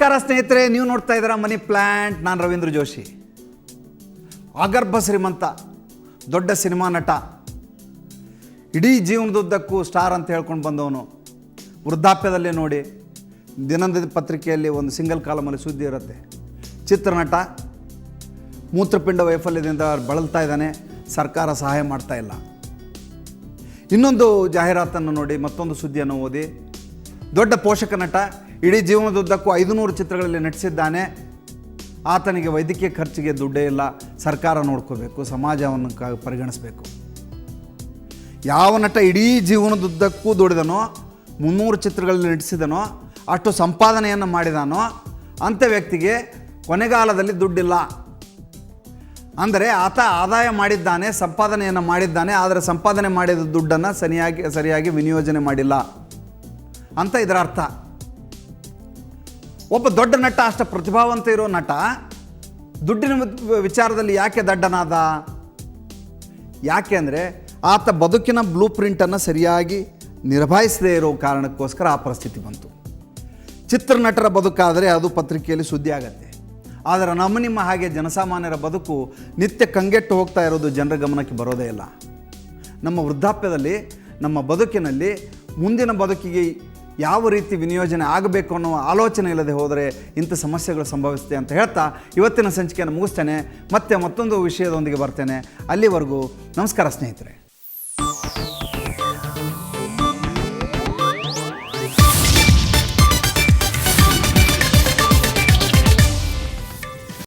ನಮಸ್ಕಾರ ಸ್ನೇಹಿತರೆ, ನೀವು ನೋಡ್ತಾ ಇದ್ದೀರಾ ಮನಿ ಪ್ಲ್ಯಾಂಟ್. ನಾನು ರವೀಂದ್ರ ಜೋಶಿ. ಅಗರ್ಭ ಶ್ರೀಮಂತ, ದೊಡ್ಡ ಸಿನಿಮಾ ನಟ, ಇಡೀ ಜೀವನದುದ್ದಕ್ಕೂ ಸ್ಟಾರ್ ಅಂತ ಹೇಳ್ಕೊಂಡು ಬಂದವನು. ವೃದ್ಧಾಪ್ಯದಲ್ಲೇ ನೋಡಿ ದಿನದ ಪತ್ರಿಕೆಯಲ್ಲಿ ಒಂದು ಸಿಂಗಲ್ ಕಾಲಮಲ್ಲಿ ಸುದ್ದಿ ಇರುತ್ತೆ. ಚಿತ್ರನಟ ಮೂತ್ರಪಿಂಡ ವೈಫಲ್ಯದಿಂದ ಬಳಲ್ತಾ ಇದ್ದಾನೆ, ಸರ್ಕಾರ ಸಹಾಯ ಮಾಡ್ತಾ ಇಲ್ಲ. ಇನ್ನೊಂದು ಜಾಹೀರಾತನ್ನು ನೋಡಿ, ಮತ್ತೊಂದು ಸುದ್ದಿಯನ್ನು ಓದಿ, ದೊಡ್ಡ ಪೋಷಕ ನಟ, ಇಡೀ ಜೀವನದುದ್ದಕ್ಕೂ 500 ಚಿತ್ರಗಳಲ್ಲಿ ನಟಿಸಿದ್ದಾನೆ. ಆತನಿಗೆ ವೈದ್ಯಕೀಯ ಖರ್ಚಿಗೆ ದುಡ್ಡೇ ಇಲ್ಲ, ಸರ್ಕಾರ ನೋಡ್ಕೋಬೇಕು, ಸಮಾಜವನ್ನು ಪರಿಗಣಿಸಬೇಕು. ಯಾವ ನಟ ಇಡೀ ಜೀವನದುದ್ದಕ್ಕೂ ದುಡಿದನೋ, 300 ಚಿತ್ರಗಳಲ್ಲಿ ನಟಿಸಿದನೋ, ಅಷ್ಟು ಸಂಪಾದನೆಯನ್ನು ಮಾಡಿದಾನೋ ಅಂಥ ವ್ಯಕ್ತಿಗೆ ಕೊನೆಗಾಲದಲ್ಲಿ ದುಡ್ಡಿಲ್ಲ. ಅಂದರೆ ಆತ ಆದಾಯ ಮಾಡಿದ್ದಾನೆ, ಸಂಪಾದನೆಯನ್ನು ಮಾಡಿದ್ದಾನೆ, ಆದರೆ ಸಂಪಾದನೆ ಮಾಡಿದ ದುಡ್ಡನ್ನು ಸರಿಯಾಗಿ ವಿನಿಯೋಜನೆ ಮಾಡಿಲ್ಲ ಅಂತ ಇದರ ಅರ್ಥ. ಒಬ್ಬ ದೊಡ್ಡ ನಟ, ಅಷ್ಟು ಪ್ರತಿಭಾವಂತ ಇರೋ ನಟ ದುಡ್ಡಿನ ವಿಚಾರದಲ್ಲಿ ಯಾಕೆ ದಡ್ಡನಾದ? ಯಾಕೆ ಅಂದರೆ ಆತ ಬದುಕಿನ ಬ್ಲೂ ಪ್ರಿಂಟನ್ನು ಸರಿಯಾಗಿ ನಿರ್ವಹಿಸದೇ ಇರೋ ಕಾರಣಕ್ಕೋಸ್ಕರ ಆ ಪರಿಸ್ಥಿತಿ ಬಂತು. ಚಿತ್ರನಟರ ಬದುಕಾದರೆ ಅದು ಪತ್ರಿಕೆಯಲ್ಲಿ ಸುದ್ದಿ ಆಗತ್ತೆ. ಆದರೆ ನಿಮ್ಮ ಹಾಗೆ ಜನಸಾಮಾನ್ಯರ ಬದುಕು ನಿತ್ಯ ಕಂಗೆಟ್ಟು ಹೋಗ್ತಾ ಇರೋದು ಜನರ ಗಮನಕ್ಕೆ ಬರೋದೇ ಇಲ್ಲ. ನಮ್ಮ ವೃದ್ಧಾಪ್ಯದಲ್ಲಿ, ನಮ್ಮ ಬದುಕಿನಲ್ಲಿ ಮುಂದಿನ ಬದುಕಿಗೆ ಯಾವ ರೀತಿ ವಿನಿಯೋಜನೆ ಆಗಬೇಕು ಅನ್ನೋ ಆಲೋಚನೆ ಇಲ್ಲದೆ ಹೋದರೆ ಇಂಥ ಸಮಸ್ಯೆಗಳು ಸಂಭವಿಸುತ್ತೆ ಅಂತ ಹೇಳ್ತಾ ಇವತ್ತಿನ ಸಂಚಿಕೆಯನ್ನು ಮುಗಿಸ್ತೇನೆ. ಮತ್ತೆ ಮತ್ತೊಂದು ವಿಷಯದೊಂದಿಗೆ ಬರ್ತೇನೆ. ಅಲ್ಲಿವರೆಗೂ ನಮಸ್ಕಾರ ಸ್ನೇಹಿತರೆ.